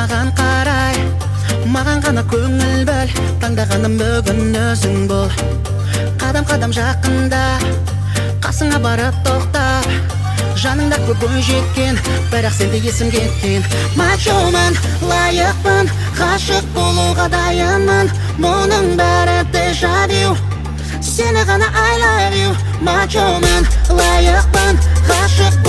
маған қарай, маған ғана көңіл бөл, таңдағаным бүгін өзің бол. Қадам-қадам жақында, қасыңа барып тоқтап, жаныңда көп ой жеткен, бірақ сенде есім кеткен. Мачомын, лайықпын, ғашық болуға дайынмын, мұның бәрі дежавю, сені ғана I love you. Мачомын, лайықпын, ғашық